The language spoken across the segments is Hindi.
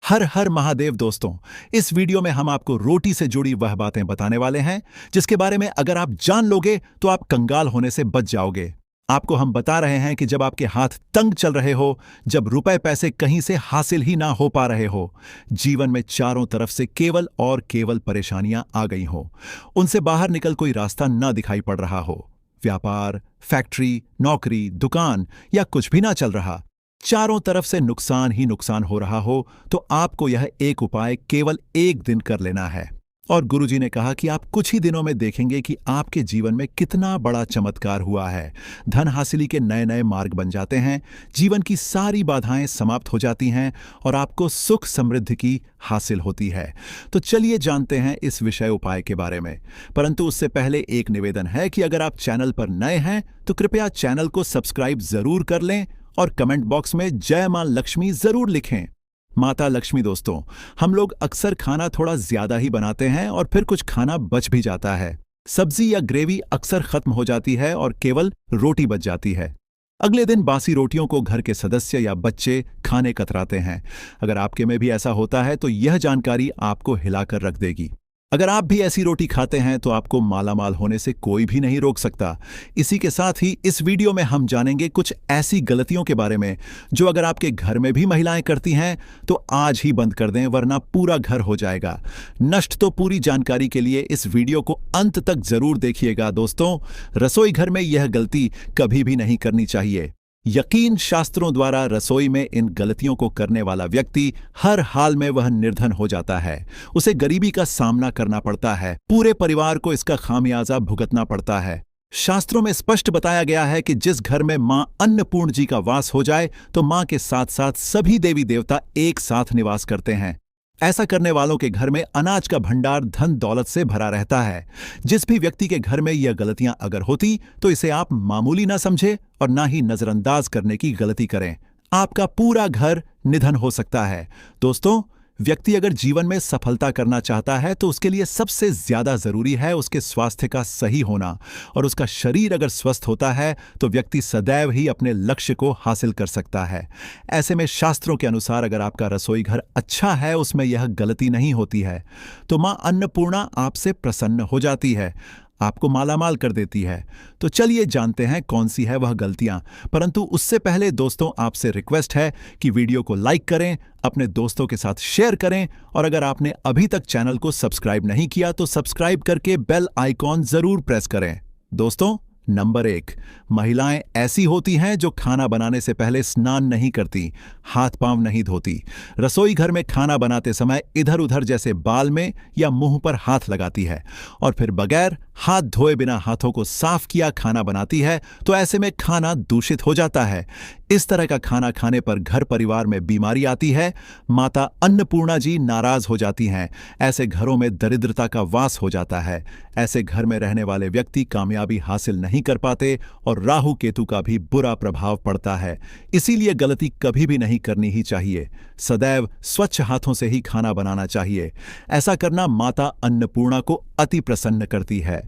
हर हर महादेव दोस्तों। इस वीडियो में हम आपको रोटी से जुड़ी वह बातें बताने वाले हैं जिसके बारे में अगर आप जान लोगे तो आप कंगाल होने से बच जाओगे। आपको हम बता रहे हैं कि जब आपके हाथ तंग चल रहे हो, जब रुपए पैसे कहीं से हासिल ही ना हो पा रहे हो, जीवन में चारों तरफ से केवल और केवल परेशानियां आ गई हो, उनसे बाहर निकल कोई रास्ता ना दिखाई पड़ रहा हो, व्यापार, फैक्ट्री, नौकरी, दुकान या कुछ भी ना चल रहा, चारों तरफ से नुकसान ही नुकसान हो रहा हो, तो आपको यह एक उपाय केवल एक दिन कर लेना है। और गुरुजी ने कहा कि आप कुछ ही दिनों में देखेंगे कि आपके जीवन में कितना बड़ा चमत्कार हुआ है। धन हासिली के नए नए मार्ग बन जाते हैं, जीवन की सारी बाधाएं समाप्त हो जाती हैं और आपको सुख समृद्धि की हासिल होती है। तो चलिए जानते हैं इस विषय उपाय के बारे में। परंतु उससे पहले एक निवेदन है कि अगर आप चैनल पर नए हैं तो कृपया चैनल को सब्सक्राइब जरूर कर लें और कमेंट बॉक्स में जय मां लक्ष्मी जरूर लिखें। माता लक्ष्मी दोस्तों, हम लोग अक्सर खाना थोड़ा ज्यादा ही बनाते हैं और फिर कुछ खाना बच भी जाता है। सब्जी या ग्रेवी अक्सर खत्म हो जाती है और केवल रोटी बच जाती है। अगले दिन बासी रोटियों को घर के सदस्य या बच्चे खाने कतराते हैं। अगर आपके में भी ऐसा होता है तो यह जानकारी आपको हिलाकर रख देगी। अगर आप भी ऐसी रोटी खाते हैं तो आपको मालामाल होने से कोई भी नहीं रोक सकता। इसी के साथ ही इस वीडियो में हम जानेंगे कुछ ऐसी गलतियों के बारे में जो अगर आपके घर में भी महिलाएं करती हैं तो आज ही बंद कर दें, वरना पूरा घर हो जाएगा नष्ट। तो पूरी जानकारी के लिए इस वीडियो को अंत तक जरूर देखिएगा दोस्तों। रसोई घर में यह गलती कभी भी नहीं करनी चाहिए। यकीन शास्त्रों द्वारा रसोई में इन गलतियों को करने वाला व्यक्ति हर हाल में वह निर्धन हो जाता है। उसे गरीबी का सामना करना पड़ता है, पूरे परिवार को इसका खामियाजा भुगतना पड़ता है। शास्त्रों में स्पष्ट बताया गया है कि जिस घर में मां अन्नपूर्ण जी का वास हो जाए तो मां के साथ साथ सभी देवी देवता एक साथ निवास करते हैं। ऐसा करने वालों के घर में अनाज का भंडार धन दौलत से भरा रहता है। जिस भी व्यक्ति के घर में यह गलतियां अगर होती तो इसे आप मामूली ना समझे और ना ही नजरअंदाज करने की गलती करें। आपका पूरा घर निधन हो सकता है। दोस्तों, व्यक्ति अगर जीवन में सफलता करना चाहता है तो उसके लिए सबसे ज्यादा जरूरी है उसके स्वास्थ्य का सही होना। और उसका शरीर अगर स्वस्थ होता है तो व्यक्ति सदैव ही अपने लक्ष्य को हासिल कर सकता है। ऐसे में शास्त्रों के अनुसार अगर आपका रसोई घर अच्छा है, उसमें यह गलती नहीं होती है, तो मां अन्नपूर्णा आपसे प्रसन्न हो जाती है, आपको मालामाल कर देती है। तो चलिए जानते हैं कौन सी है वह गलतियां। परंतु उससे पहले दोस्तों, आपसे रिक्वेस्ट है कि वीडियो को लाइक करें, अपने दोस्तों के साथ शेयर करें और अगर आपने अभी तक चैनल को सब्सक्राइब नहीं किया तो सब्सक्राइब करके बेल आइकॉन जरूर प्रेस करें। दोस्तों, नंबर 1, महिलाएं ऐसी होती हैं जो खाना बनाने से पहले स्नान नहीं करती, हाथ पांव नहीं धोती। रसोई घर में खाना बनाते समय इधर उधर जैसे बाल में या मुंह पर हाथ लगाती है और फिर बगैर हाथ धोए बिना हाथों को साफ किया खाना बनाती है। तो ऐसे में खाना दूषित हो जाता है। इस तरह का खाना खाने पर घर परिवार में बीमारी आती है। माता अन्नपूर्णा जी नाराज हो जाती हैं। ऐसे घरों में दरिद्रता का वास हो जाता है। ऐसे घर में रहने वाले व्यक्ति कामयाबी हासिल नहीं कर पाते और राहु केतु का भी बुरा प्रभाव पड़ता है। इसीलिए गलती कभी भी नहीं करनी ही चाहिए। सदैव स्वच्छ हाथों से ही खाना बनाना चाहिए। ऐसा करना माता अन्नपूर्णा को अति प्रसन्न करती है।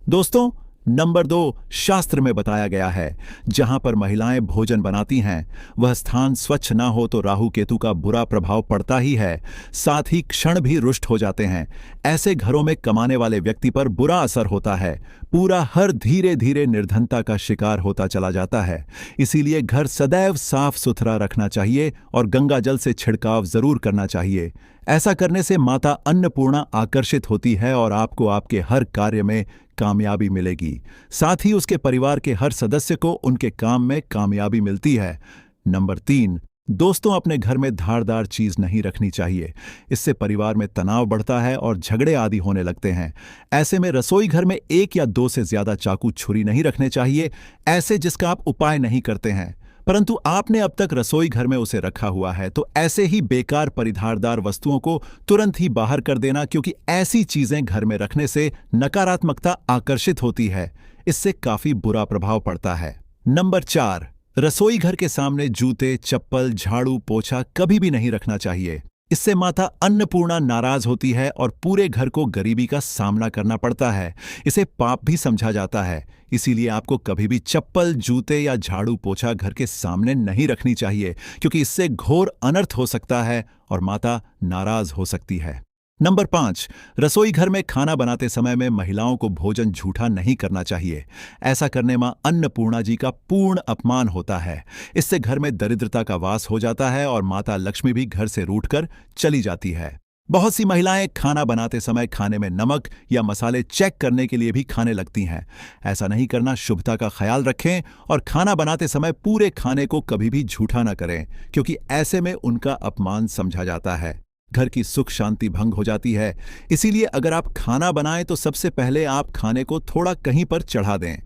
दोस्तों, नंबर 2, शास्त्र में बताया गया है जहां पर महिलाएं भोजन बनाती हैं वह स्थान स्वच्छ ना हो तो राहु केतु का बुरा प्रभाव पड़ता ही है, साथ ही क्षण भी रुष्ट हो जाते हैं। ऐसे घरों में कमाने वाले व्यक्ति पर बुरा असर होता है। पूरा हर धीरे धीरे निर्धनता का शिकार होता चला जाता है। इसीलिए घर सदैव साफ सुथरा रखना चाहिए और गंगा जल से छिड़काव जरूर करना चाहिए। ऐसा करने से माता अन्नपूर्णा आकर्षित होती है और आपको आपके हर कार्य में कामयाबी मिलेगी। साथ ही उसके परिवार के हर सदस्य को उनके काम में कामयाबी मिलती है। नंबर 3, दोस्तों, अपने घर में धारदार चीज नहीं रखनी चाहिए। इससे परिवार में तनाव बढ़ता है और झगड़े आदि होने लगते हैं। ऐसे में रसोई घर में 1 या 2 से ज्यादा चाकू छुरी नहीं रखने चाहिए, ऐसे जिसका आप उपाय नहीं करते हैं परंतु आपने अब तक रसोई घर में उसे रखा हुआ है। तो ऐसे ही बेकार परिधारदार वस्तुओं को तुरंत ही बाहर कर देना, क्योंकि ऐसी चीजें घर में रखने से नकारात्मकता आकर्षित होती है। इससे काफी बुरा प्रभाव पड़ता है। नंबर 4, रसोई घर के सामने जूते, चप्पल, झाड़ू, पोछा कभी भी नहीं रखना चाहिए। इससे माता अन्नपूर्णा नाराज होती है और पूरे घर को गरीबी का सामना करना पड़ता है। इसे पाप भी समझा जाता है। इसीलिए आपको कभी भी चप्पल, जूते या झाड़ू पोछा घर के सामने नहीं रखनी चाहिए, क्योंकि इससे घोर अनर्थ हो सकता है और माता नाराज हो सकती है। नंबर 5, रसोई घर में खाना बनाते समय में महिलाओं को भोजन झूठा नहीं करना चाहिए। ऐसा करने में अन्नपूर्णा जी का पूर्ण अपमान होता है। इससे घर में दरिद्रता का वास हो जाता है और माता लक्ष्मी भी घर से रूठकर चली जाती है। बहुत सी महिलाएं खाना बनाते समय खाने में नमक या मसाले चेक करने के लिए भी खाने लगती हैं। ऐसा नहीं करना, शुभता का ख्याल रखें और खाना बनाते समय पूरे खाने को कभी भी झूठा न करें, क्योंकि ऐसे में उनका अपमान समझा जाता है। घर की सुख शांति भंग हो जाती है। इसीलिए अगर आप खाना बनाएं तो सबसे पहले आप खाने को थोड़ा कहीं पर चढ़ा दें,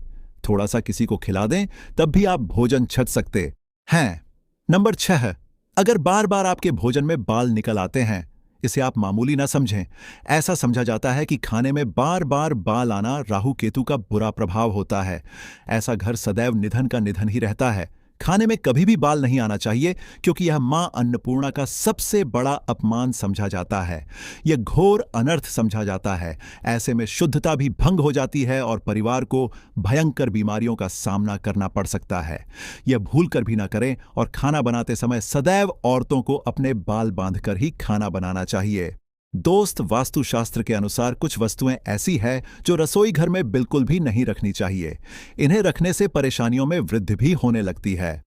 थोड़ा सा किसी को खिला दें, तब भी आप भोजन छक सकते हैं। नंबर 6, अगर बार बार आपके भोजन में बाल निकल आते हैं, इसे आप मामूली ना समझें। ऐसा समझा जाता है कि खाने में बार बार बाल आना राहु केतु का बुरा प्रभाव होता है। ऐसा घर सदैव निधन का निधन ही रहता है। खाने में कभी भी बाल नहीं आना चाहिए, क्योंकि यह मां अन्नपूर्णा का सबसे बड़ा अपमान समझा जाता है। यह घोर अनर्थ समझा जाता है। ऐसे में शुद्धता भी भंग हो जाती है और परिवार को भयंकर बीमारियों का सामना करना पड़ सकता है। यह भूल कर भी ना करें और खाना बनाते समय सदैव औरतों को अपने बाल बांधकर ही खाना बनाना चाहिए। दोस्त, वास्तुशास्त्र के अनुसार कुछ वस्तुएं ऐसी हैं जो रसोई घर में बिल्कुल भी नहीं रखनी चाहिए। इन्हें रखने से परेशानियों में वृद्धि भी होने लगती है।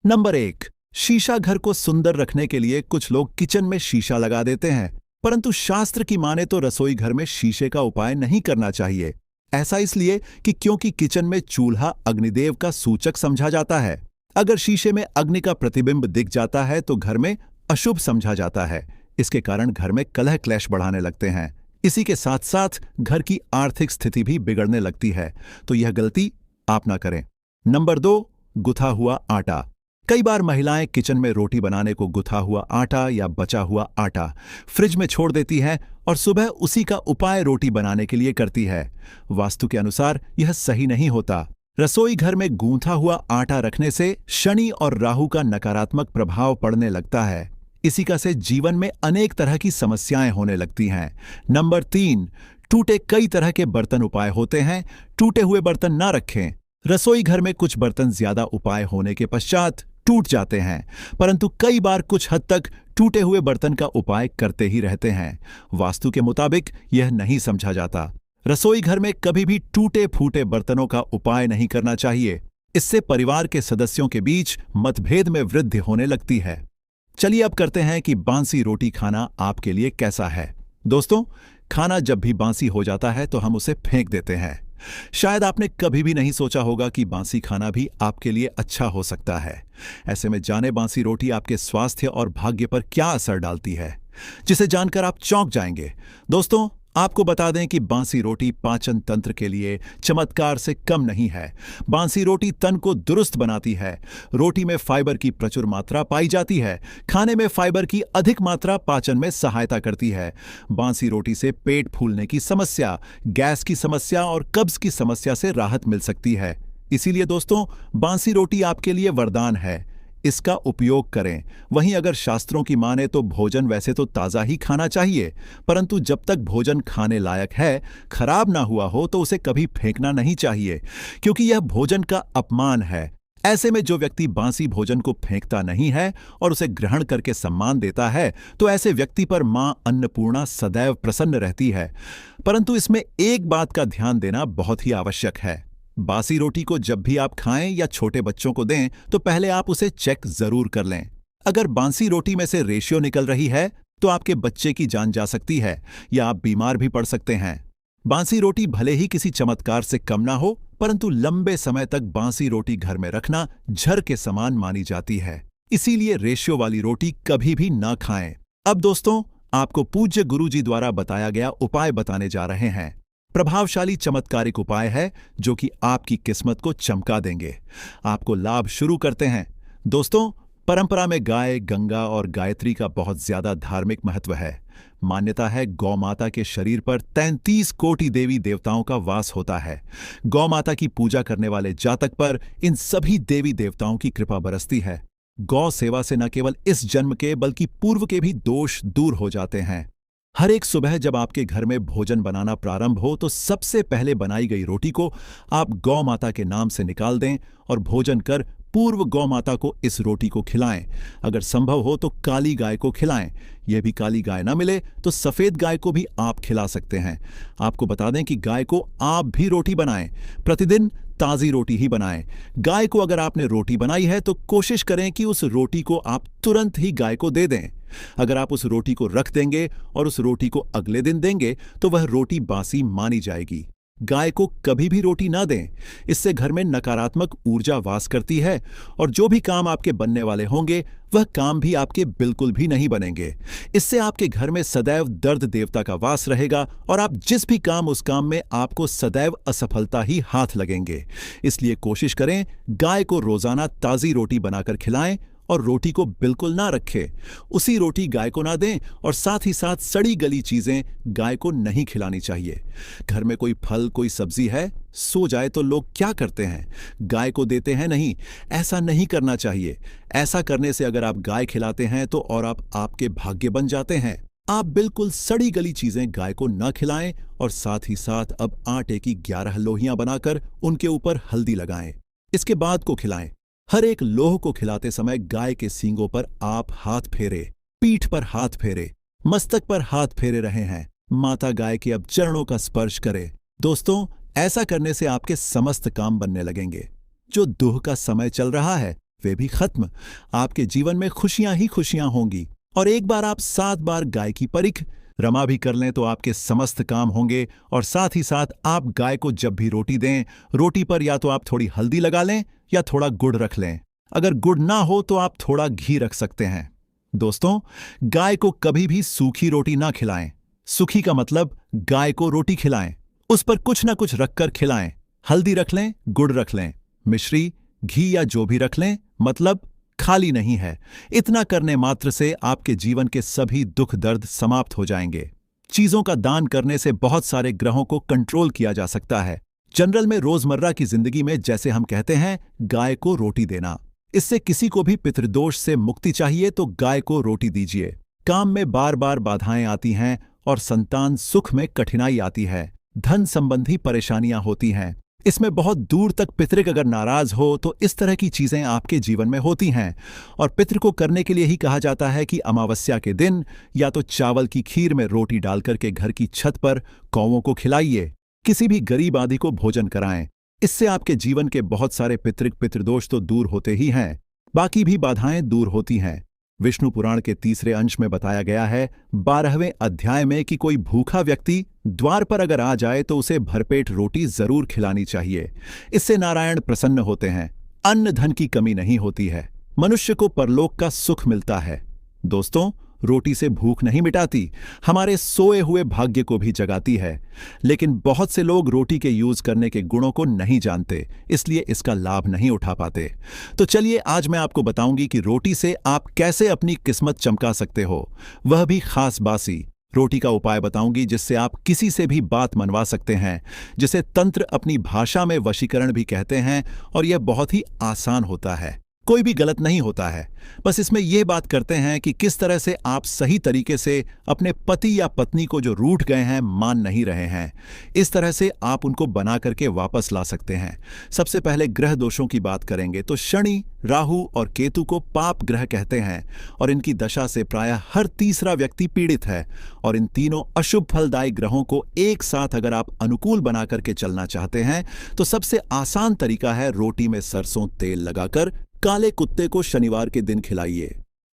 नंबर 1, शीशा। घर को सुंदर रखने के लिए कुछ लोग किचन में शीशा लगा देते हैं, परंतु शास्त्र की माने तो रसोई घर में शीशे का उपाय नहीं करना चाहिए। ऐसा इसलिए कि क्योंकि किचन में चूल्हा अग्निदेव का सूचक समझा जाता है। अगर शीशे में अग्नि का प्रतिबिंब दिख जाता है तो घर में अशुभ समझा जाता है। इसके कारण घर में कलह क्लेश बढ़ाने लगते हैं। इसी के साथ साथ घर की आर्थिक स्थिति भी बिगड़ने लगती है, तो यह गलती आप ना करें। नंबर 2, गुथा हुआ आटा। कई बार महिलाएं किचन में रोटी बनाने को गुथा हुआ आटा या बचा हुआ आटा फ्रिज में छोड़ देती हैं और सुबह उसी का उपाय रोटी बनाने के लिए करती है। वास्तु के अनुसार यह सही नहीं होता। रसोई घर में गूंथा हुआ आटा रखने से शनि और राहु का नकारात्मक प्रभाव पड़ने लगता है। इसी का से जीवन में अनेक तरह की समस्याएं होने लगती हैं। नंबर 3, टूटे कई तरह के बर्तन उपाय होते हैं। टूटे हुए बर्तन ना रखें। रसोई घर में कुछ बर्तन ज्यादा उपाय होने के पश्चात टूट जाते हैं, परंतु कई बार कुछ हद तक टूटे हुए बर्तन का उपाय करते ही रहते हैं। वास्तु के मुताबिक यह नहीं समझा जाता। रसोई घर में कभी भी टूटे फूटे बर्तनों का उपाय नहीं करना चाहिए। इससे परिवार के सदस्यों के बीच मतभेद में वृद्धि होने लगती है। चलिए अब करते हैं कि बांसी रोटी खाना आपके लिए कैसा है। दोस्तों, खाना जब भी बांसी हो जाता है तो हम उसे फेंक देते हैं। शायद आपने कभी भी नहीं सोचा होगा कि बांसी खाना भी आपके लिए अच्छा हो सकता है। ऐसे में जाने बांसी रोटी आपके स्वास्थ्य और भाग्य पर क्या असर डालती है, जिसे जानकर आप चौंक जाएंगे। दोस्तों, आपको बता दें कि बांसी रोटी पाचन तंत्र के लिए चमत्कार से कम नहीं है। बांसी रोटी तन को दुरुस्त बनाती है। रोटी में फाइबर की प्रचुर मात्रा पाई जाती है। खाने में फाइबर की अधिक मात्रा पाचन में सहायता करती है। बांसी रोटी से पेट फूलने की समस्या, गैस की समस्या और कब्ज की समस्या से राहत मिल सकती है। इसीलिए दोस्तों, बांसी रोटी आपके लिए वरदान है। इसका उपयोग करें। वहीं अगर शास्त्रों की माने तो भोजन वैसे तो ताज़ा ही खाना चाहिए, परंतु जब तक भोजन खाने लायक है, खराब ना हुआ हो तो उसे कभी फेंकना नहीं चाहिए, क्योंकि यह भोजन का अपमान है। ऐसे में जो व्यक्ति बांसी भोजन को फेंकता नहीं है और उसे ग्रहण करके सम्मान देता है, तो ऐसे व्यक्ति पर मां अन्नपूर्णा सदैव प्रसन्न रहती है। परंतु इसमें एक बात का ध्यान देना बहुत ही आवश्यक है। बासी रोटी को जब भी आप खाएं या छोटे बच्चों को दें तो पहले आप उसे चेक जरूर कर लें। अगर बांसी रोटी में से रेशियो निकल रही है तो आपके बच्चे की जान जा सकती है या आप बीमार भी पड़ सकते हैं। बांसी रोटी भले ही किसी चमत्कार से कम ना हो, परंतु लंबे समय तक बांसी रोटी घर में रखना झर के समान मानी जाती है। इसीलिए रेशियो वाली रोटी कभी भी ना खाएं। अब दोस्तों, आपको पूज्य गुरुजी द्वारा बताया गया उपाय बताने जा रहे हैं। प्रभावशाली चमत्कारिक उपाय है जो कि आपकी किस्मत को चमका देंगे। आपको लाभ शुरू करते हैं। दोस्तों, परंपरा में गाय, गंगा और गायत्री का बहुत ज्यादा धार्मिक महत्व है। मान्यता है गौ माता के शरीर पर 33 कोटि देवी देवताओं का वास होता है। गौ माता की पूजा करने वाले जातक पर इन सभी देवी देवताओं की कृपा बरसती है। गौ सेवा से न केवल इस जन्म के बल्कि पूर्व के भी दोष दूर हो जाते हैं। हर एक सुबह जब आपके घर में भोजन बनाना प्रारंभ हो तो सबसे पहले बनाई गई रोटी को आप गौ माता के नाम से निकाल दें और भोजन कर पूर्व गौ माता को इस रोटी को खिलाएं। अगर संभव हो तो काली गाय को खिलाएं। यह भी काली गाय ना मिले तो सफेद गाय को भी आप खिला सकते हैं। आपको बता दें कि गाय को आप भी रोटी बनाएं। प्रतिदिन ताज़ी रोटी ही बनाएं। गाय को अगर आपने रोटी बनाई है तो कोशिश करें कि उस रोटी को आप तुरंत ही गाय को दे दें। अगर आप उस रोटी को रख देंगे और उस रोटी को अगले दिन देंगे तो वह रोटी बासी मानी जाएगी। गाय को कभी भी रोटी ना दें। इससे घर में नकारात्मक ऊर्जा वास करती है और जो भी काम आपके बनने वाले होंगे वह काम भी आपके बिल्कुल भी नहीं बनेंगे। इससे आपके घर में सदैव दर्द देवता का वास रहेगा और आप जिस भी काम उस काम में आपको सदैव असफलता ही हाथ लगेंगे। इसलिए कोशिश करें गाय को रोजाना ताज़ी रोटी बनाकर खिलाएं और रोटी को बिल्कुल ना रखें। उसी रोटी गाय को ना दें और साथ ही साथ सड़ी गली चीजें गाय को नहीं खिलानी चाहिए। घर में कोई फल कोई सब्जी है, सो जाए तो लोग क्या करते हैं, गाय को देते हैं नहीं। ऐसा नहीं करना चाहिए। ऐसा करने से अगर आप गाय खिलाते हैं तो और आप आपके भाग्य बन जाते हैं। आप बिल्कुल सड़ी गली चीजें गाय को न खिलाएं और साथ ही साथ अब आटे की 11 लोहियां बनाकर उनके ऊपर हल्दी लगाएं। इसके बाद को खिलाएं। हर एक लोह को खिलाते समय गाय के सींगों पर आप हाथ फेरे, पीठ पर हाथ फेरे, मस्तक पर हाथ फेरे रहे हैं। माता गाय के अब चरणों का स्पर्श करें। दोस्तों, ऐसा करने से आपके समस्त काम बनने लगेंगे। जो दुख का समय चल रहा है वे भी खत्म। आपके जीवन में खुशियां ही खुशियां होंगी। और एक बार आप 7 बार गाय की परिख रमा भी कर लें तो आपके समस्त काम होंगे। और साथ ही साथ आप गाय को जब भी रोटी दें, रोटी पर या तो आप थोड़ी हल्दी लगा लें या थोड़ा गुड़ रख लें। अगर गुड़ ना हो तो आप थोड़ा घी रख सकते हैं। दोस्तों, गाय को कभी भी सूखी रोटी ना खिलाएं। सूखी का मतलब गाय को रोटी खिलाएं, उस पर कुछ ना कुछ रखकर खिलाएं। हल्दी रख लें, गुड़ रख लें, मिश्री, घी या जो भी रख लें, मतलब खाली नहीं है। इतना करने मात्र से आपके जीवन के सभी दुख दर्द समाप्त हो जाएंगे। चीजों का दान करने से बहुत सारे ग्रहों को कंट्रोल किया जा सकता है। जनरल में रोजमर्रा की जिंदगी में जैसे हम कहते हैं गाय को रोटी देना, इससे किसी को भी पितृदोष से मुक्ति चाहिए तो गाय को रोटी दीजिए। काम में बार बार बाधाएं आती हैं और संतान सुख में कठिनाई आती है। धन संबंधी परेशानियां होती हैं। इसमें बहुत दूर तक पितृक अगर नाराज हो तो इस तरह की चीजें आपके जीवन में होती हैं। और पितृ को करने के लिए ही कहा जाता है कि अमावस्या के दिन या तो चावल की खीर में रोटी डालकर के घर की छत पर कौवों को खिलाइए। किसी भी गरीब आदि को भोजन कराएं। इससे आपके जीवन के बहुत सारे पितृदोष तो दूर होते ही हैं, बाकी भी बाधाएं दूर होती हैं। विष्णु पुराण के 3रे अंश में बताया गया है 12वें अध्याय में कि कोई भूखा व्यक्ति द्वार पर अगर आ जाए तो उसे भरपेट रोटी जरूर खिलानी चाहिए। इससे नारायण प्रसन्न होते हैं। अन्न धन की कमी नहीं होती है। मनुष्य को परलोक का सुख मिलता है। दोस्तों, रोटी से भूख नहीं मिटाती, हमारे सोए हुए भाग्य को भी जगाती है। लेकिन बहुत से लोग रोटी के यूज करने के गुणों को नहीं जानते, इसलिए इसका लाभ नहीं उठा पाते। तो चलिए आज मैं आपको बताऊंगी कि रोटी से आप कैसे अपनी किस्मत चमका सकते हो, वह भी खास बासी। रोटी का उपाय बताऊंगी जिससे आप किसी से भी बात मनवा सकते हैं, जिसे तंत्र अपनी भाषा में वशीकरण भी कहते हैं। और यह बहुत ही आसान होता है, कोई भी गलत नहीं होता है। बस इसमें यह बात करते हैं कि किस तरह से आप सही तरीके से अपने पति या पत्नी को जो रूठ गए हैं, मान नहीं रहे हैं, इस तरह से आप उनको बना करके वापस ला सकते हैं। सबसे पहले ग्रह दोषों की बात करेंगे तो शनि, राहु और केतु को पाप ग्रह कहते हैं और इनकी दशा से प्रायः हर तीसरा व्यक्ति पीड़ित है। और इन तीनों अशुभ फलदायी ग्रहों को एक साथ अगर आप अनुकूल बना करके चलना चाहते हैं तो सबसे आसान तरीका है रोटी में सरसों तेल लगाकर काले कुत्ते को शनिवार के दिन खिलाइए।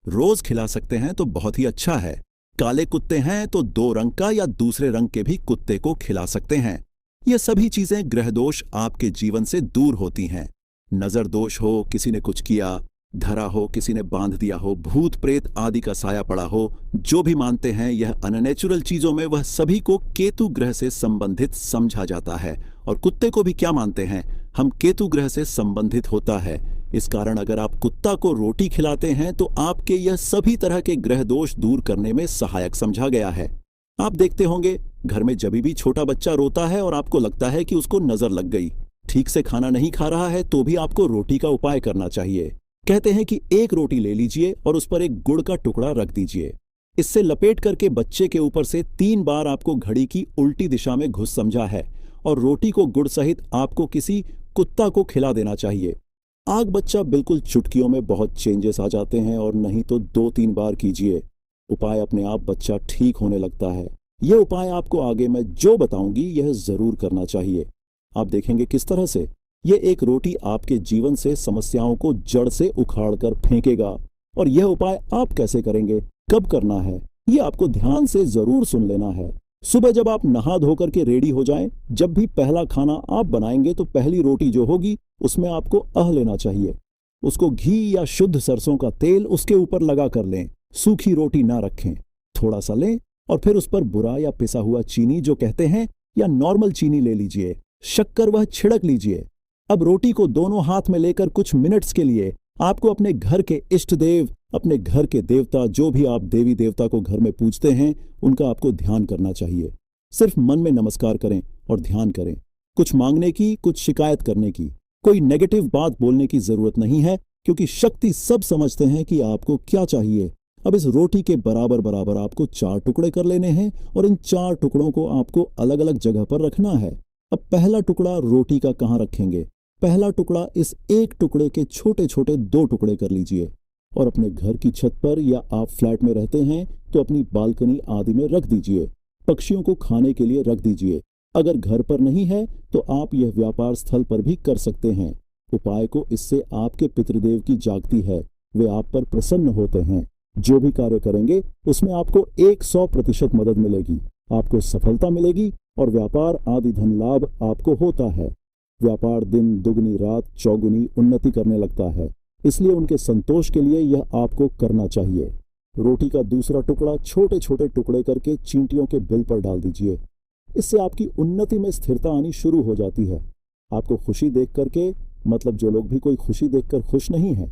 रोज खिला सकते हैं तो बहुत ही अच्छा है। काले कुत्ते हैं तो 2 रंग का या दूसरे रंग के भी कुत्ते को खिला सकते हैं। ये सभी चीजें ग्रह दोष आपके जीवन से दूर होती हैं। नजर दोष हो, किसी ने कुछ किया, धरा हो, किसी ने बांध दिया हो, भूत प्रेत आदि का साया पड़ा हो, जो भी मानते हैं यह अननेचुरल चीजों में वह सभी को केतु ग्रह से संबंधित समझा जाता है। और कुत्ते को भी क्या मानते हैं, हम केतु ग्रह से संबंधित होता है। इस कारण अगर आप कुत्ता को रोटी खिलाते हैं तो आपके यह सभी तरह के ग्रह दोष दूर करने में सहायक समझा गया है। आप देखते होंगे घर में जब भी छोटा बच्चा रोता है और आपको लगता है कि उसको नजर लग गई, ठीक से खाना नहीं खा रहा है, तो भी आपको रोटी का उपाय करना चाहिए। कहते हैं कि एक रोटी ले लीजिए और उस पर एक गुड़ का टुकड़ा रख दीजिए। इससे लपेट करके बच्चे के ऊपर से 3 बार आपको घड़ी की उल्टी दिशा में घुस समझा है और रोटी को गुड़ सहित आपको किसी कुत्ता को खिला देना चाहिए। आग बच्चा बिल्कुल चुटकियों में बहुत चेंजेस आ जाते हैं, और नहीं तो 2-3 बार कीजिए। उपाय अपने आप बच्चा ठीक होने लगता है। यह उपाय आपको आगे मैं जो बताऊंगी यह जरूर करना चाहिए। आप देखेंगे किस तरह से यह एक रोटी आपके जीवन से समस्याओं को जड़ से उखाड़ कर फेंकेगा। और यह उपाय आप कैसे करेंगे, कब करना है, ये आपको ध्यान से जरूर सुन लेना है। सुबह जब आप नहा धोकर के रेडी हो जाएं, जब भी पहला खाना आप बनाएंगे तो पहली रोटी जो होगी उसमें आपको लेना चाहिए। उसको घी या शुद्ध सरसों का तेल उसके ऊपर लगा कर लें। सूखी रोटी ना रखें, थोड़ा सा लें और फिर उस पर बुरा या पिसा हुआ चीनी जो कहते हैं या नॉर्मल चीनी ले लीजिए। शक्कर वह छिड़क लीजिए। अब रोटी को दोनों हाथ में लेकर कुछ मिनट्स के लिए आपको अपने घर के इष्ट देव, अपने घर के देवता, जो भी आप देवी देवता को घर में पूजते हैं, उनका आपको ध्यान करना चाहिए। सिर्फ मन में नमस्कार करें और ध्यान करें। कुछ मांगने की, कुछ शिकायत करने की, कोई नेगेटिव बात बोलने की जरूरत नहीं है, क्योंकि शक्ति सब समझते हैं कि आपको क्या चाहिए। अब इस रोटी के बराबर बराबर आपको 4 टुकड़े कर लेने हैं और इन 4 टुकड़ों को आपको अलग अलग जगह पर रखना है। अब पहला टुकड़ा रोटी का कहाँ रखेंगे? पहला टुकड़ा इस एक टुकड़े के छोटे छोटे 2 टुकड़े कर लीजिए और अपने घर की छत पर, या आप फ्लैट में रहते हैं तो अपनी बालकनी आदि में रख दीजिए। पक्षियों को खाने के लिए रख दीजिए। अगर घर पर नहीं है तो आप यह व्यापार स्थल पर भी कर सकते हैं। उपाय को इससे आपके पितृदेव की जागती है, वे आप पर प्रसन्न होते हैं। जो भी कार्य करेंगे उसमें आपको 100% मदद मिलेगी, आपको सफलता मिलेगी और व्यापार आदि धन लाभ आपको होता है। व्यापार दिन दुगनी रात चौगुनी उन्नति करने लगता है, इसलिए उनके संतोष के लिए यह आपको करना चाहिए। रोटी का दूसरा टुकड़ा छोटे छोटे टुकड़े करके चींटियों के बिल पर डाल दीजिए। इससे आपकी उन्नति में स्थिरता आनी शुरू हो जाती है। आपको खुशी देख करके, मतलब जो लोग भी कोई खुशी देखकर खुश नहीं है,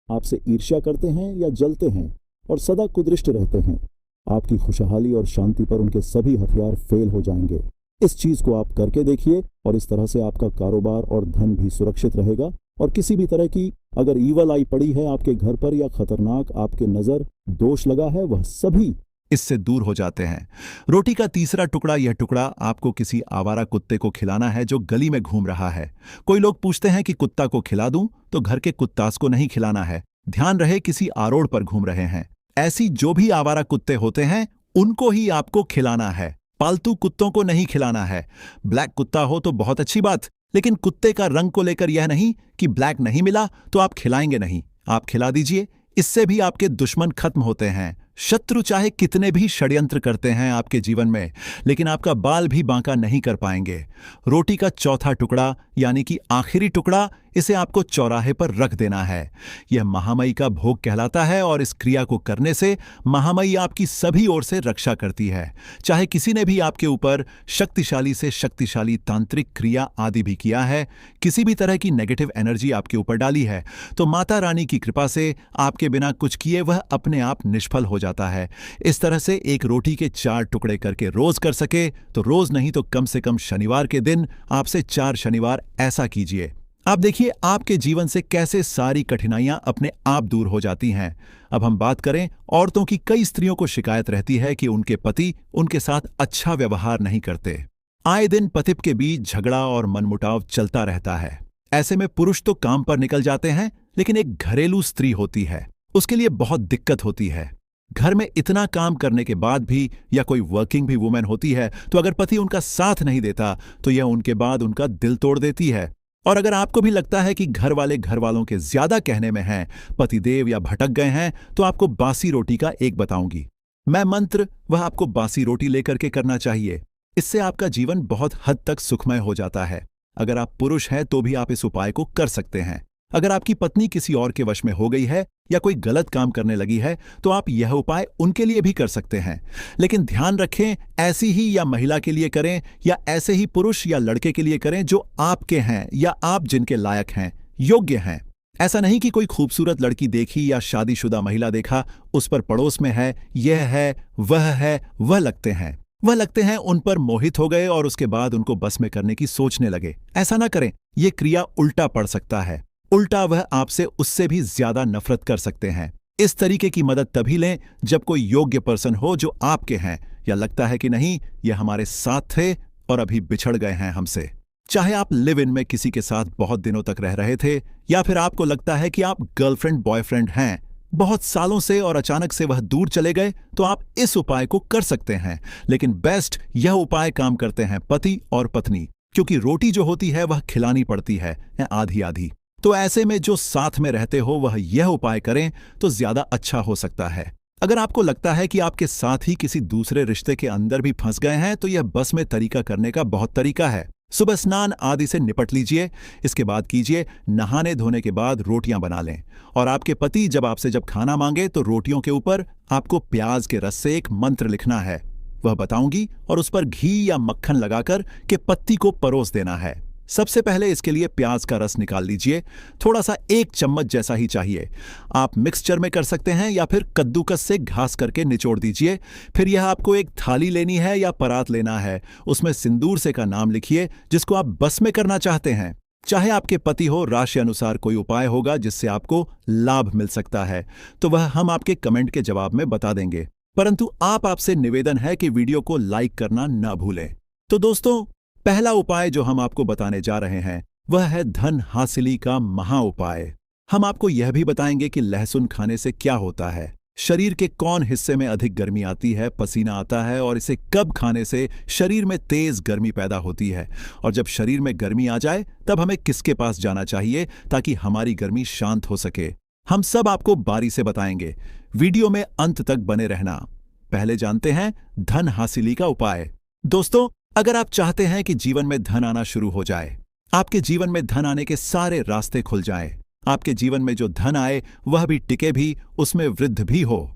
आपसे ईर्ष्या करते हैं या जलते हैं और सदा कुदृष्ट रहते हैं, आपकी खुशहाली और शांति पर उनके सभी हथियार फेल हो जाएंगे। इस चीज को आप करके देखिए और इस तरह से आपका कारोबार और धन भी सुरक्षित रहेगा। और किसी भी तरह की अगर ईवल आई पड़ी है आपके घर पर या खतरनाक आपके नजर दोष लगा है, वह सभी इससे दूर हो जाते हैं। रोटी का तीसरा टुकड़ा, यह टुकड़ा आपको किसी आवारा कुत्ते को खिलाना है जो गली में घूम रहा है। कोई लोग पूछते हैं कि कुत्ता को खिला दूं, तो घर के कुत्तास को नहीं खिलाना है। ध्यान रहे किसी आरोड पर घूम रहे हैं। ऐसी जो भी आवारा कुत्ते होते हैं उनको ही आपको खिलाना है, पालतू कुत्तों को नहीं खिलाना है। ब्लैक कुत्ता हो तो बहुत अच्छी बात, लेकिन कुत्ते का रंग को लेकर यह नहीं कि ब्लैक नहीं मिला तो आप खिलाएंगे नहीं। आप खिला दीजिए, इससे भी आपके दुश्मन खत्म होते हैं। शत्रु चाहे कितने भी षड्यंत्र करते हैं आपके जीवन में, लेकिन आपका बाल भी बांका नहीं कर पाएंगे। रोटी का चौथा टुकड़ा यानी कि आखिरी टुकड़ा, इसे आपको चौराहे पर रख देना है। यह महामयी का भोग कहलाता है और इस क्रिया को करने से महामयी आपकी सभी ओर से रक्षा करती है। चाहे किसी ने भी आपके ऊपर शक्तिशाली से शक्तिशाली तांत्रिक क्रिया आदि भी किया है, किसी भी तरह की नेगेटिव एनर्जी आपके ऊपर डाली है, तो माता रानी की कृपा से आपके बिना कुछ किए वह अपने आप निष्फल हो जाता है। इस तरह से एक रोटी के 4 टुकड़े करके रोज कर सके तो रोज नहीं तो कम से कम शनिवार के दिन आपसे 4 शनिवार ऐसा कीजिए। आप देखिए आपके जीवन से कैसे सारी कठिनाइयां अपने आप दूर हो जाती हैं। अब हम बात करें औरतों की। कई स्त्रियों को शिकायत रहती है कि उनके पति उनके साथ अच्छा व्यवहार नहीं करते। आए दिन पति के बीच झगड़ा और मनमुटाव चलता रहता है। ऐसे में पुरुष तो काम पर निकल जाते हैं, लेकिन एक घरेलू स्त्री होती है, उसके लिए बहुत दिक्कत होती है। घर में इतना काम करने के बाद भी, या कोई वर्किंग भी वुमेन होती है, तो अगर पति उनका साथ नहीं देता तो यह उनके बाद उनका दिल तोड़ देती है। और अगर आपको भी लगता है कि घर वाले घर वालों के ज्यादा कहने में हैं, पतिदेव या भटक गए हैं, तो आपको बासी रोटी का एक बताऊंगी मैं मंत्र, वह आपको बासी रोटी लेकर के करना चाहिए। इससे आपका जीवन बहुत हद तक सुखमय हो जाता है। अगर आप पुरुष हैं तो भी आप इस उपाय को कर सकते हैं। अगर आपकी पत्नी किसी और के वश में हो गई है या कोई गलत काम करने लगी है तो आप यह उपाय उनके लिए भी कर सकते हैं। लेकिन ध्यान रखें, ऐसी ही या महिला के लिए करें या ऐसे ही पुरुष या लड़के के लिए करें जो आपके हैं या आप जिनके लायक हैं, योग्य हैं। ऐसा नहीं कि कोई खूबसूरत लड़की देखी या शादीशुदा महिला देखा, उस पर पड़ोस में है, यह है, वह लगते हैं उन पर मोहित हो गए और उसके बाद उनको बस में करने की सोचने लगे। ऐसा ना करें, यह क्रिया उल्टा पड़ सकता है। उल्टा वह आपसे उससे भी ज्यादा नफरत कर सकते हैं। इस तरीके की मदद तभी लें जब कोई योग्य पर्सन हो जो आपके हैं, या लगता है कि नहीं ये हमारे साथ थे और अभी बिछड़ गए हैं हमसे। चाहे आप लिव इन में किसी के साथ बहुत दिनों तक रह रहे थे, या फिर आपको लगता है कि आप गर्लफ्रेंड बॉयफ्रेंड हैं बहुत सालों से और अचानक से वह दूर चले गए, तो आप इस उपाय को कर सकते हैं। लेकिन बेस्ट यह उपाय काम करते हैं पति और पत्नी, क्योंकि रोटी जो होती है वह खिलानी पड़ती है आधी आधी। तो ऐसे में जो साथ में रहते हो वह यह उपाय करें तो ज्यादा अच्छा हो सकता है। अगर आपको लगता है कि आपके साथ ही किसी दूसरे रिश्ते के अंदर भी फंस गए हैं, तो यह बस में तरीका करने का बहुत तरीका है। सुबह स्नान आदि से निपट लीजिए, इसके बाद कीजिए नहाने धोने के बाद रोटियां बना लें, और आपके पति जब खाना मांगे तो रोटियों के ऊपर आपको प्याज के रस से एक मंत्र लिखना है, वह बताऊंगी, और उस पर घी या मक्खन लगाकर के पत्ती को परोस देना है। सबसे पहले इसके लिए प्याज का रस निकाल लीजिए, थोड़ा सा 1 चम्मच जैसा ही चाहिए। आप मिक्सचर में कर सकते हैं या फिर कद्दूकस से घास करके निचोड़ दीजिए। फिर यह आपको एक थाली लेनी है या परात लेना है, उसमें सिंदूर से का नाम लिखिए जिसको आप बस में करना चाहते हैं। चाहे आपके पति हो, राशि अनुसार कोई उपाय होगा जिससे आपको लाभ मिल सकता है, तो वह हम आपके कमेंट के जवाब में बता देंगे। परंतु आपसे निवेदन है कि वीडियो को लाइक करना न भूलें। तो दोस्तों, पहला उपाय जो हम आपको बताने जा रहे हैं वह है धन हासिली का महा उपाय। हम आपको यह भी बताएंगे कि लहसुन खाने से क्या होता है, शरीर के कौन हिस्से में अधिक गर्मी आती है, पसीना आता है, और इसे कब खाने से शरीर में तेज गर्मी पैदा होती है, और जब शरीर में गर्मी आ जाए तब हमें किसके पास जाना चाहिए ताकि हमारी गर्मी शांत हो सके। हम सब आपको बारी से बताएंगे, वीडियो में अंत तक बने रहना। पहले जानते हैं धन हासिली का उपाय। दोस्तों, अगर आप चाहते हैं कि जीवन में धन आना शुरू हो जाए, आपके जीवन में धन आने के सारे रास्ते खुल जाएं, आपके जीवन में जो धन आए वह भी टिके भी, उसमें वृद्ध भी हो,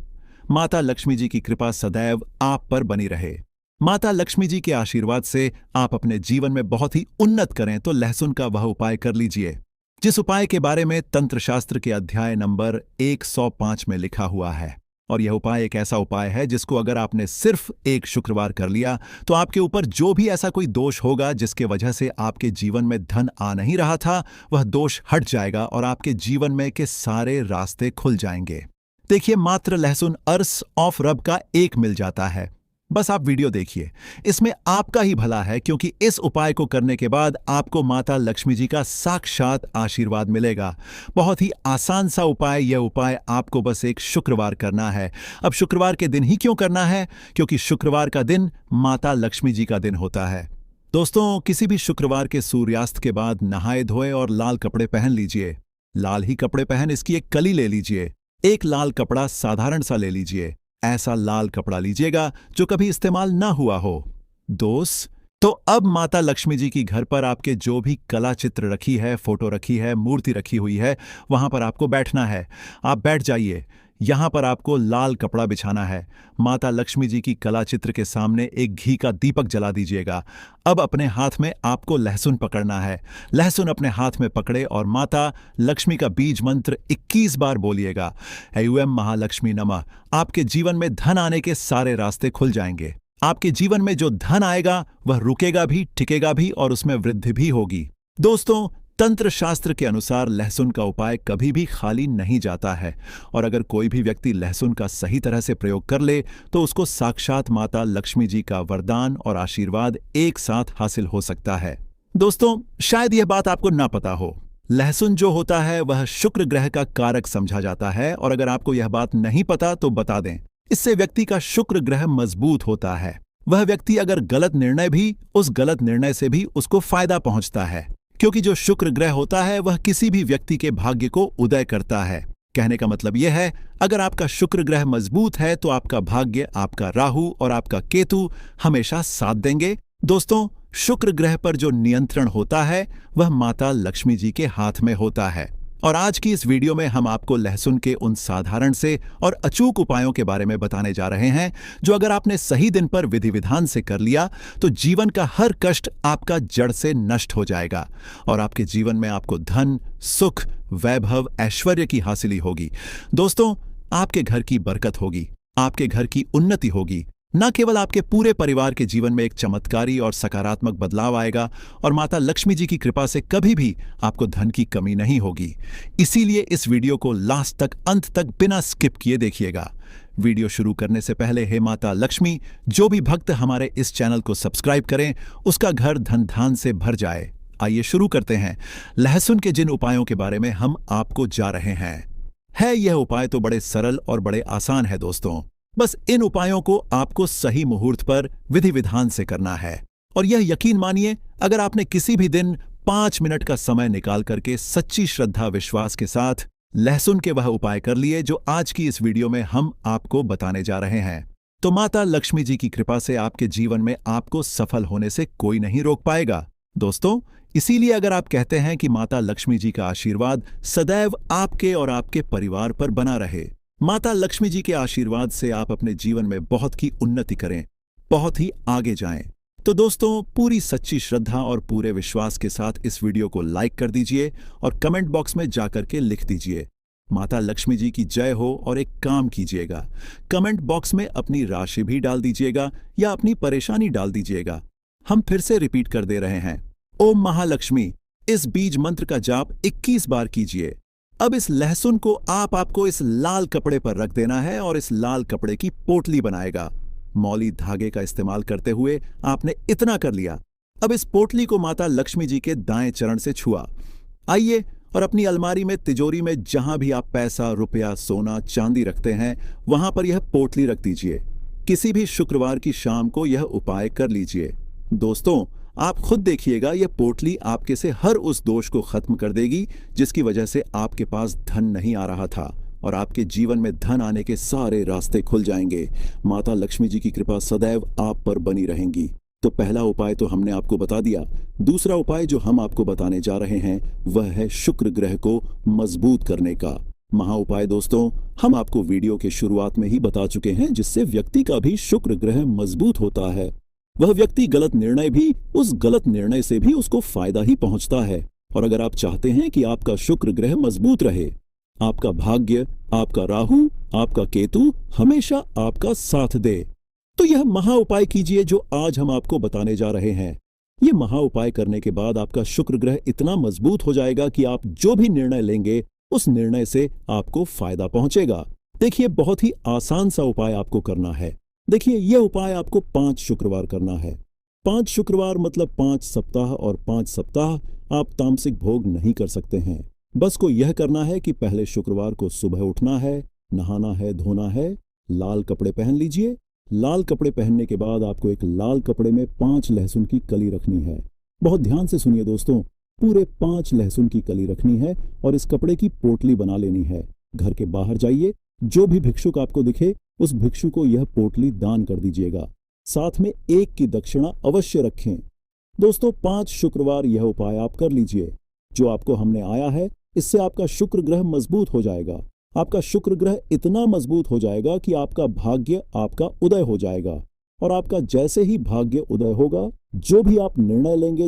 माता लक्ष्मी जी की कृपा सदैव आप पर बनी रहे, माता लक्ष्मी जी के आशीर्वाद से आप अपने जीवन में बहुत ही उन्नत करें, तो लहसुन का वह उपाय कर लीजिए जिस उपाय के बारे में तंत्र शास्त्र के अध्याय नंबर 105 में लिखा हुआ है। और यह उपाय एक ऐसा उपाय है जिसको अगर आपने सिर्फ एक शुक्रवार कर लिया तो आपके ऊपर जो भी ऐसा कोई दोष होगा जिसके वजह से आपके जीवन में धन आ नहीं रहा था, वह दोष हट जाएगा और आपके जीवन में के सारे रास्ते खुल जाएंगे। देखिए, मात्र लहसुन अर्स ऑफ रब का 1 मिल जाता है। बस आप वीडियो देखिए, इसमें आपका ही भला है, क्योंकि इस उपाय को करने के बाद आपको माता लक्ष्मी जी का साक्षात आशीर्वाद मिलेगा। बहुत ही आसान सा उपाय, यह उपाय आपको बस एक शुक्रवार करना है। अब शुक्रवार के दिन ही क्यों करना है? क्योंकि शुक्रवार का दिन माता लक्ष्मी जी का दिन होता है। दोस्तों, किसी भी शुक्रवार के सूर्यास्त के बाद नहाए धोए और लाल कपड़े पहन लीजिए। लाल ही कपड़े पहन इसकी एक कली ले लीजिए। एक लाल कपड़ा साधारण सा ले लीजिए। ऐसा लाल कपड़ा लीजिएगा जो कभी इस्तेमाल ना हुआ हो। दोस्त, तो अब माता लक्ष्मी जी की घर पर आपके जो भी कला चित्र रखी है, फोटो रखी है, मूर्ति रखी हुई है, वहां पर आपको बैठना है। आप बैठ जाइए। यहां पर आपको लाल कपड़ा बिछाना है। माता लक्ष्मी जी की कला चित्र के सामने एक घी का दीपक जला दीजिएगा। अब अपने हाथ में आपको लहसुन पकड़ना है। लहसुन अपने हाथ में पकड़े और माता लक्ष्मी का बीज मंत्र 21 बार बोलिएगा। ऐं महालक्ष्मी नमः। आपके जीवन में धन आने के सारे रास्ते खुल जाएंगे। आपके जीवन में जो धन आएगा वह रुकेगा भी, टिकेगा भी और उसमें वृद्धि भी होगी। दोस्तों, तंत्र शास्त्र के अनुसार लहसुन का उपाय कभी भी खाली नहीं जाता है, और अगर कोई भी व्यक्ति लहसुन का सही तरह से प्रयोग कर ले तो उसको साक्षात माता लक्ष्मी जी का वरदान और आशीर्वाद एक साथ हासिल हो सकता है। दोस्तों, शायद यह बात आपको ना पता हो, लहसुन जो होता है वह शुक्र ग्रह का कारक समझा जाता है, और अगर आपको यह बात नहीं पता तो बता दें, इससे व्यक्ति का शुक्र ग्रह मजबूत होता है। वह व्यक्ति अगर गलत निर्णय भी, उस गलत निर्णय से भी उसको फायदा पहुंचता है, क्योंकि जो शुक्र ग्रह होता है वह किसी भी व्यक्ति के भाग्य को उदय करता है। कहने का मतलब यह है, अगर आपका शुक्र ग्रह मजबूत है तो आपका भाग्य, आपका राहु और आपका केतु हमेशा साथ देंगे। दोस्तों, शुक्र ग्रह पर जो नियंत्रण होता है वह माता लक्ष्मी जी के हाथ में होता है। और आज की इस वीडियो में हम आपको लहसुन के उन साधारण से और अचूक उपायों के बारे में बताने जा रहे हैं जो अगर आपने सही दिन पर विधि विधान से कर लिया तो जीवन का हर कष्ट आपका जड़ से नष्ट हो जाएगा और आपके जीवन में आपको धन, सुख, वैभव, ऐश्वर्य की हासिली होगी। दोस्तों, आपके घर की बरकत होगी, आपके घर की उन्नति होगी, न केवल आपके पूरे परिवार के जीवन में एक चमत्कारी और सकारात्मक बदलाव आएगा और माता लक्ष्मी जी की कृपा से कभी भी आपको धन की कमी नहीं होगी। इसीलिए इस वीडियो को लास्ट तक, अंत तक बिना स्किप किए देखिएगा। वीडियो शुरू करने से पहले हे माता लक्ष्मी, जो भी भक्त हमारे इस चैनल को सब्सक्राइब करें उसका घर धन धान से भर जाए। आइए शुरू करते हैं। लहसुन के जिन उपायों के बारे में हम आपको जा रहे हैं, यह उपाय तो बड़े सरल और बड़े आसान है दोस्तों। बस इन उपायों को आपको सही मुहूर्त पर विधि विधान से करना है। और यह यकीन मानिए, अगर आपने किसी भी दिन 5 मिनट का समय निकाल करके सच्ची श्रद्धा विश्वास के साथ लहसुन के वह उपाय कर लिए जो आज की इस वीडियो में हम आपको बताने जा रहे हैं, तो माता लक्ष्मी जी की कृपा से आपके जीवन में आपको सफल होने से कोई नहीं रोक पाएगा दोस्तों। इसीलिए अगर आप कहते हैं कि माता लक्ष्मी जी का आशीर्वाद सदैव आपके और आपके परिवार पर बना रहे, माता लक्ष्मी जी के आशीर्वाद से आप अपने जीवन में बहुत ही उन्नति करें, बहुत ही आगे जाएं, तो दोस्तों पूरी सच्ची श्रद्धा और पूरे विश्वास के साथ इस वीडियो को लाइक कर दीजिए और कमेंट बॉक्स में जाकर के लिख दीजिए माता लक्ष्मी जी की जय हो। और एक काम कीजिएगा, कमेंट बॉक्स में अपनी राशि भी डाल दीजिएगा या अपनी परेशानी डाल दीजिएगा। हम फिर से रिपीट कर दे रहे हैं, ओम महालक्ष्मी, इस बीज मंत्र का जाप 21 बार कीजिए। अब इस लहसुन को आपको इस लाल कपड़े पर रख देना है और इस लाल कपड़े की पोटली बनाएगा। मौली धागे का इस्तेमाल करते हुए आपने इतना कर लिया। अब इस पोटली को माता लक्ष्मी जी के दाएं चरण से छुआ। आइए और अपनी अलमारी में, तिजोरी में, जहां भी आप पैसा, रुपया, सोना, चांदी रखते हैं वहां पर यह पोटली रख दीजिए। किसी भी शुक्रवार की शाम को यह उपाय कर लीजिए। दोस्तों आप खुद देखिएगा, यह पोटली आपके से हर उस दोष को खत्म कर देगी जिसकी वजह से आपके पास धन नहीं आ रहा था, और आपके जीवन में धन आने के सारे रास्ते खुल जाएंगे। माता लक्ष्मी जी की कृपा सदैव आप पर बनी रहेंगी। तो पहला उपाय तो हमने आपको बता दिया। दूसरा उपाय जो हम आपको बताने जा रहे हैं वह है शुक्र ग्रह को मजबूत करने का महा उपाय। दोस्तों हम आपको वीडियो के शुरुआत में ही बता चुके हैं, जिससे व्यक्ति का भी शुक्र ग्रह मजबूत होता है। वह व्यक्ति गलत निर्णय भी, उस गलत निर्णय से भी उसको फायदा ही पहुंचता है। और अगर आप चाहते हैं कि आपका शुक्र ग्रह मजबूत रहे, आपका भाग्य, आपका राहु, आपका केतु हमेशा आपका साथ दे, तो यह महा उपाय कीजिए जो आज हम आपको बताने जा रहे हैं। यह महा उपाय करने के बाद आपका शुक्र ग्रह इतना मजबूत हो जाएगा कि आप जो भी निर्णय लेंगे उस निर्णय से आपको फायदा पहुंचेगा। देखिए बहुत ही आसान सा उपाय आपको करना है। देखिए यह उपाय आपको 5 शुक्रवार करना है। 5 शुक्रवार मतलब 5 सप्ताह, और 5 सप्ताह आप तामसिक भोग नहीं कर सकते हैं। बस को यह करना है कि पहले शुक्रवार को सुबह उठना है, नहाना है, धोना है, लाल कपड़े पहन लीजिए। लाल कपड़े पहनने के बाद आपको एक लाल कपड़े में 5 लहसुन की कली रखनी है। बहुत ध्यान से सुनिए दोस्तों, पूरे 5 लहसुन की कली रखनी है और इस कपड़े की पोटली बना लेनी है। घर के बाहर जाइए, जो भी भिक्षुक आपको दिखे उस भिक्षु को यह पोटली दान कर दीजिएगा। साथ में 1 की दक्षिणा अवश्य रखें। दोस्तों 5 शुक्रवार यह उपाय आप कर लीजिए जो आपको हमने आया है। इससे आपका शुक्र ग्रह मजबूत हो जाएगा। आपका शुक्र ग्रह इतना मजबूत हो जाएगा कि आपका भाग्य, आपका उदय हो जाएगा। और आपका जैसे ही भाग्य उदय होगा, जो भी आप निर्णय लेंगे,